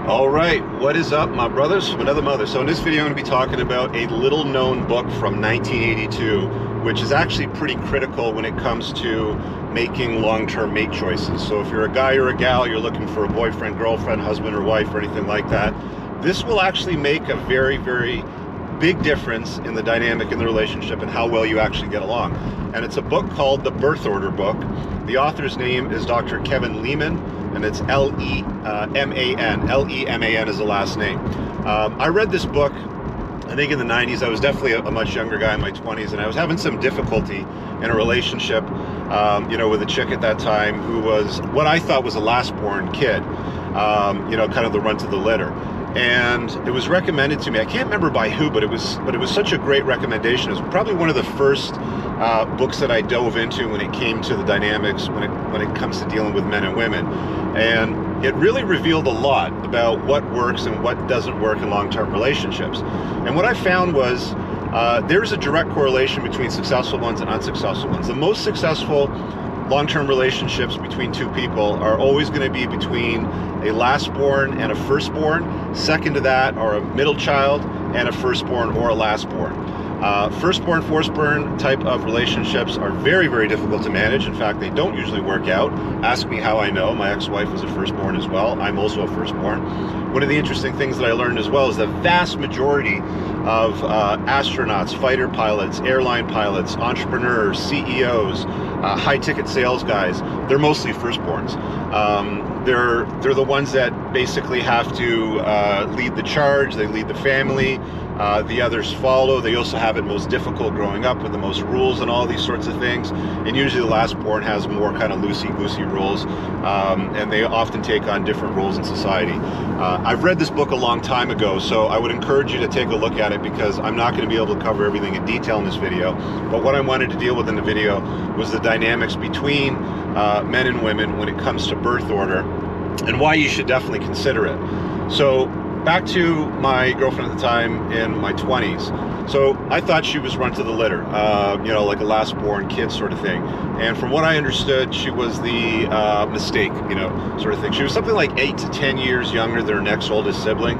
All right, what is up, my brothers from another mother? So in this video, I'm going to be talking about a little-known book from 1982, which is actually pretty critical when it comes to making long-term mate choices. So if you're a guy or a gal, you're looking for a boyfriend, girlfriend, husband, or wife, or anything like that, this will actually make a very, very big difference in the dynamic in the relationship and how well you actually get along. And it's a book called The Birth Order Book. The author's name is Dr. Kevin Leman, and it's L-E-M-A-N. L-E-M-A-N is the last name. I read this book, I think in the 90s. I was definitely a much younger guy in my 20s, and I was having some difficulty in a relationship, with a chick at that time who was what I thought was a last-born kid, kind of the runt of the litter. And it was recommended to me. I can't remember by who, but it was such a great recommendation. It was probably one of the first books that I dove into when it came to the dynamics when it comes to dealing with men and women. And it really revealed a lot about what works and what doesn't work in long-term relationships. And what I found was there's a direct correlation between successful ones and unsuccessful ones. The most successful long-term relationships between two people are always going to be between a last-born and a firstborn. Second to that are a middle child and a firstborn or a lastborn. Firstborn, firstborn type of relationships are very, very difficult to manage. In fact, they don't usually work out. Ask me how I know. My ex-wife was a firstborn as well. I'm also a firstborn. One of the interesting things that I learned as well is the vast majority of astronauts, fighter pilots, airline pilots, entrepreneurs, CEOs, high-ticket sales guys, they're mostly firstborns. They're the ones that basically have to lead the charge. They lead the family. The others follow. They also have it most difficult growing up with the most rules and all these sorts of things. And usually the lastborn has more kind of loosey-goosey rules, and they often take on different roles in society. I've read this book a long time ago, so I would encourage you to take a look at it because I'm not going to be able to cover everything in detail in this video. But what I wanted to deal with in the video was the dynamics between men and women when it comes to birth order and why you should definitely consider it. So back to my girlfriend at the time in my 20s. So I thought she was run to the litter, like a last-born kid sort of thing. And from what I understood, she was the mistake, sort of thing. She was something like 8 to 10 years younger than her next oldest sibling.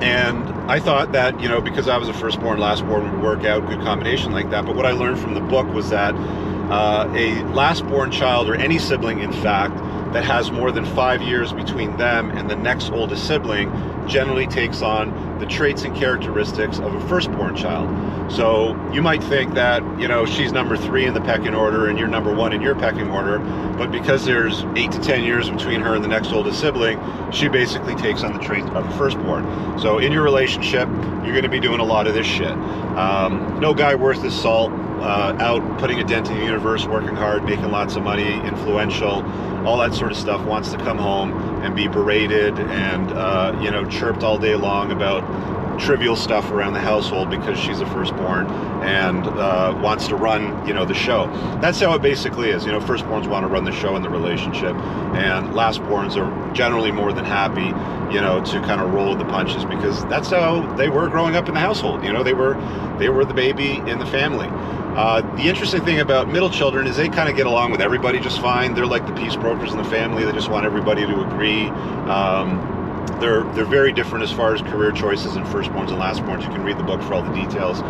And I thought that, because I was a firstborn, lastborn would work out, good combination like that. But what I learned from the book was that a lastborn child, or any sibling, in fact, that has more than 5 years between them and the next oldest sibling generally takes on the traits and characteristics of a firstborn child. So you might think that, she's number 3 in the pecking order and you're number 1 in your pecking order, but because there's 8 to 10 years between her and the next oldest sibling, she basically takes on the traits of a firstborn. So in your relationship, you're going to be doing a lot of this shit. No guy worth his salt, out putting a dent in the universe, working hard, making lots of money, influential, all that sort of stuff, wants to come home and be berated and chirped all day long about trivial stuff around the household because she's a firstborn and wants to run the show. That's how it basically is. Firstborns want to run the show in the relationship, and lastborns are generally more than happy to kind of roll with the punches because that's how they were growing up in the household. They were the baby in the family. The interesting thing about middle children is they kind of get along with everybody just fine. They're like the peace brokers in the family. They just want everybody to agree. They're very different as far as career choices in firstborns and lastborns. You can read the book for all the details.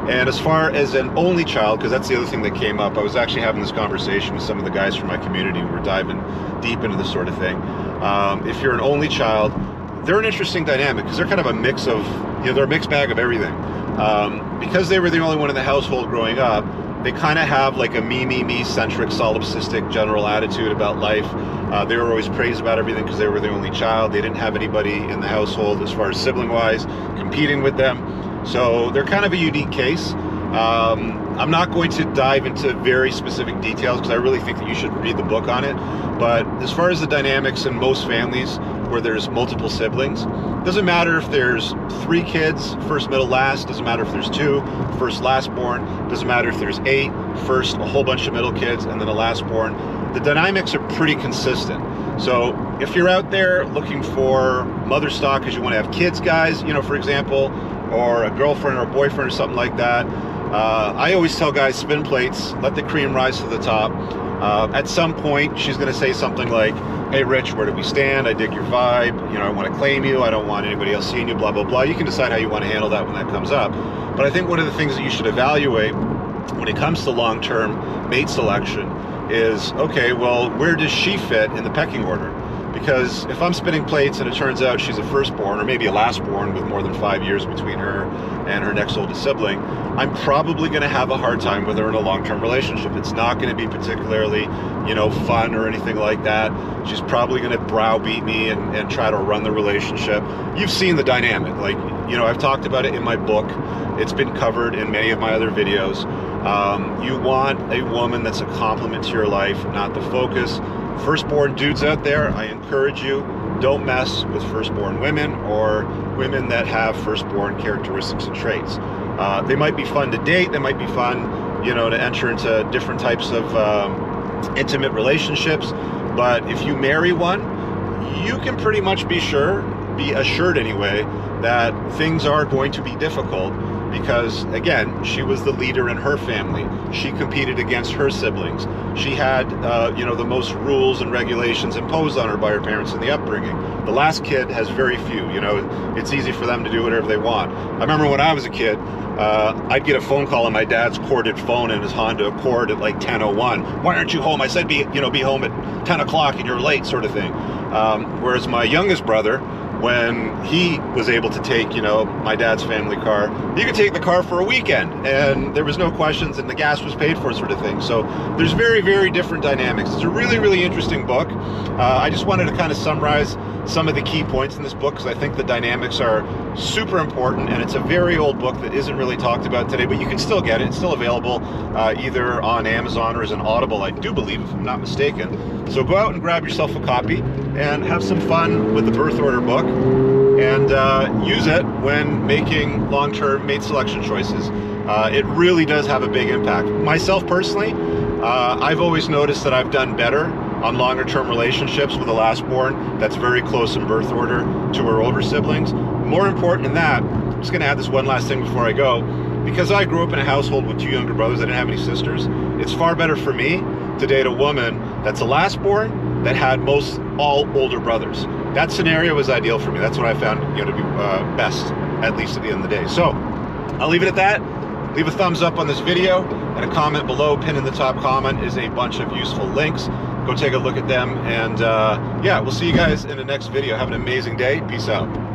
And as far as an only child, because that's the other thing that came up, I was actually having this conversation with some of the guys from my community who were diving deep into this sort of thing. If you're an only child, they're an interesting dynamic because they're kind of a mix of, they're a mixed bag of everything. Because they were the only one in the household growing up, they kind of have like a me-centric, solipsistic general attitude about life. They were always praised about everything because they were the only child. They didn't have anybody in the household as far as sibling-wise competing with them. So they're kind of a unique case. I'm not going to dive into very specific details because I really think that you should read the book on it. But as far as the dynamics in most families where there's multiple siblings, doesn't matter if there's 3 kids, first, middle, last, doesn't matter if there's 2, first, lastborn, doesn't matter if there's 8, first, a whole bunch of middle kids, and then a lastborn. The dynamics are pretty consistent. So if you're out there looking for mother stock because you want to have kids, guys, for example, or a girlfriend or a boyfriend or something like that, I always tell guys, spin plates, let the cream rise to the top. At some point, she's going to say something like, hey, Rich, where do we stand? I dig your vibe. You know, I want to claim you. I don't want anybody else seeing you, blah, blah, blah. You can decide how you want to handle that when that comes up. But I think one of the things that you should evaluate when it comes to long-term mate selection is, okay, well, where does she fit in the pecking order? Because if I'm spinning plates and it turns out she's a firstborn or maybe a lastborn with more than 5 years between her and her next oldest sibling, I'm probably going to have a hard time with her in a long-term relationship. It's not going to be particularly, you know, fun or anything like that. She's probably going to browbeat me and try to run the relationship. You've seen the dynamic. Like, you know, I've talked about it in my book. It's been covered in many of my other videos. You want a woman that's a complement to your life, not the focus. Firstborn dudes out there, I encourage you, don't mess with firstborn women or women that have firstborn characteristics and traits. They might be fun to date, they might be fun, you know, to enter into different types of intimate relationships, but if you marry one, you can pretty much be assured anyway, that things are going to be difficult. Because, again, she was the leader in her family. She competed against her siblings. She had, you know, the most rules and regulations imposed on her by her parents in the upbringing. The last kid has very few. You know, it's easy for them to do whatever they want. I remember when I was a kid, I'd get a phone call on my dad's corded phone in his Honda Accord at like 10:01. Why aren't you home? I said, be home at 10 o'clock and you're late, sort of thing. Whereas my youngest brother, when he was able to take, you know, my dad's family car, he could take the car for a weekend and there was no questions and the gas was paid for, sort of thing. So there's very, very different dynamics. It's a really, really interesting book. I just wanted to kind of summarize some of the key points in this book because I think the dynamics are super important, and it's a very old book that isn't really talked about today, but you can still get it. It's still available either on Amazon or as an Audible, I do believe, if I'm not mistaken. So go out and grab yourself a copy and have some fun with the birth order book, and use it when making long-term mate selection choices. It really does have a big impact. Myself personally, I've always noticed that I've done better on longer-term relationships with a lastborn that's very close in birth order to her older siblings. More important than that, I'm just going to add this one last thing before I go. Because I grew up in a household with 2 younger brothers, I didn't have any sisters, it's far better for me to date a woman that's a lastborn that had all older brothers. That scenario was ideal for me. That's what I found, you know, to be best, at least at the end of the day. So I'll leave it at that. Leave a thumbs up on this video and a comment below. Pinned in the top comment is a bunch of useful links. Go take a look at them, and yeah, we'll see you guys in the next video. Have an amazing day. Peace out.